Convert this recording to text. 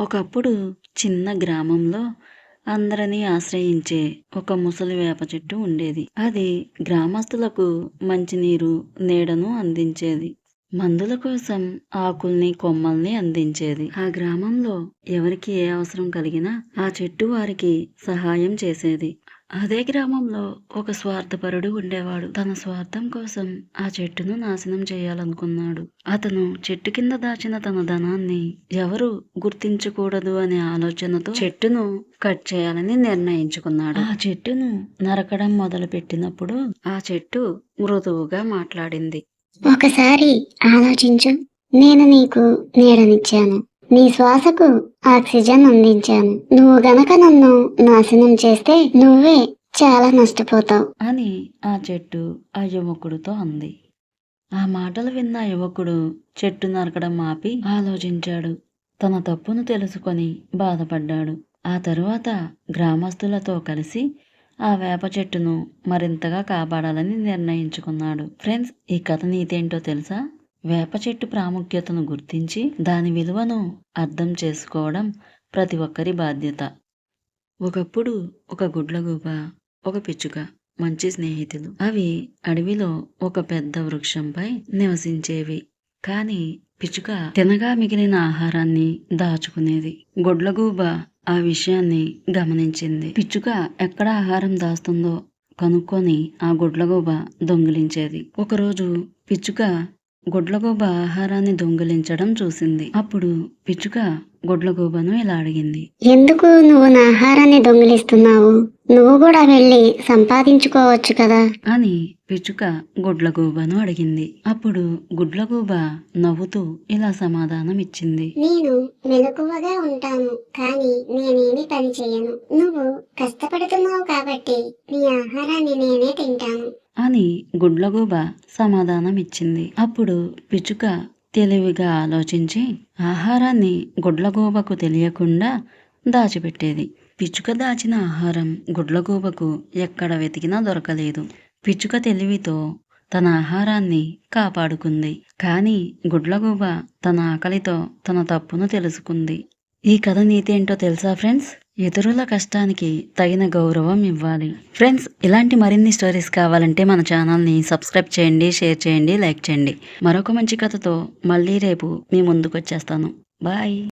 ఒకప్పుడు చిన్న గ్రామంలో అందరినీ ఆశ్రయించే ఒక ముసలి వేప చెట్టు ఉండేది. అది గ్రామస్తులకు మంచినీరు, నీడను అందించేది. మందుల కోసం ఆకుల్ని, కొమ్మల్ని అందించేది. ఆ గ్రామంలో ఎవరికి ఏ అవసరం కలిగినా ఆ చెట్టు వారికి సహాయం చేసేది. అదే గ్రామంలో ఒక స్వార్థపరుడు ఉండేవాడు. తన స్వార్థం కోసం ఆ చెట్టును నాశనం చేయాలనుకున్నాడు. అతను చెట్టు కింద దాచిన తన ధనాన్ని ఎవరు గుర్తించకూడదు అనే ఆలోచనతో చెట్టును కట్ చేయాలని నిర్ణయించుకున్నాడు. ఆ చెట్టును నరకడం మొదలు పెట్టినప్పుడు ఆ చెట్టు మృదువుగా మాట్లాడింది. ఒకసారి ఆలోచించు. నేను నీకు నీడనిచ్చాను, నీ శ్వాసకు ఆక్సిజన్ అందించాను. నువ్వు గనక నన్ను నాశనం చేస్తే నువ్వే చాలా నష్టపోతావు అని ఆ చెట్టు ఆ యువకుడితో అంది. ఆ మాటలు విన్న యువకుడు చెట్టు నరకడం ఆపి ఆలోచించాడు. తన తప్పును తెలుసుకొని బాధపడ్డాడు. ఆ తరువాత గ్రామస్తులతో కలిసి ఆ వేప చెట్టును మరింతగా కాపాడాలని నిర్ణయించుకున్నాడు. ఫ్రెండ్స్, ఈ కథ నీతేంటో తెలుసా? వేప చెట్టు ప్రాముఖ్యతను గుర్తించి దాని విలువను అర్థం చేసుకోవడం ప్రతి ఒక్కరి బాధ్యత. ఒకప్పుడు ఒక గుడ్లగూబ, ఒక పిచ్చుక మంచి స్నేహితులు. అవి అడవిలో ఒక పెద్ద వృక్షంపై నివసించేవి. కానీ పిచ్చుక తినగా మిగిలిన ఆహారాన్ని దాచుకునేది. గుడ్లగూబ ఆ విషయాన్ని గమనించింది. పిచ్చుక ఎక్కడ ఆహారం దాస్తుందో కనుక్కొని ఆ గుడ్లగూబ దొంగిలించేది. ఒకరోజు పిచ్చుక గుడ్లగూబ ఆహారాన్ని దొంగిలించడం చూసింది. అప్పుడు పిచ్చుక గుడ్లగూబను ఇలా అడిగింది. ఎందుకు నువ్వు నా ఆహారాన్ని దొంగిలిస్తున్నావు? నువ్వు కూడా వెళ్ళి సంపాదించుకోవచ్చు కదా అని పిచ్చుక గుడ్లగూబను అడిగింది. అప్పుడు గుడ్లగూబ నవ్వుతూ ఇలా సమాధానం ఇచ్చింది. నేను మెలకువగా ఉంటాను, కానీ నేనేమి పని చేయను. నువ్వు కష్టపడుతున్నావు కాబట్టి నీ ఆహారాన్ని నేనే తింటాను అని గుడ్లగూబ సమాధానం ఇచ్చింది. అప్పుడు పిచ్చుక తెలివిగా ఆలోచించి ఆహారాన్ని గుడ్లగూబకు తెలియకుండా దాచిపెట్టేది. పిచ్చుక దాచిన ఆహారం గుడ్లగూబకు ఎక్కడ వెతికినా దొరకలేదు. పిచ్చుక తెలివితో తన ఆహారాన్ని కాపాడుకుంది. కానీ గుడ్లగూబ తన ఆకలితో తన తప్పును తెలుసుకుంది. ఈ కథ నీతేంటో తెలుసా ఫ్రెండ్స్? ఇతరుల కష్టానికి తగిన గౌరవం ఇవ్వాలి. ఫ్రెండ్స్, ఇలాంటి మరిన్ని స్టోరీస్ కావాలంటే మన ఛానల్ని సబ్స్క్రైబ్ చేయండి, షేర్ చేయండి, లైక్ చేయండి. మరొక మంచి కథతో మళ్ళీ రేపు మీ ముందుకు వచ్చేస్తాను. బాయ్.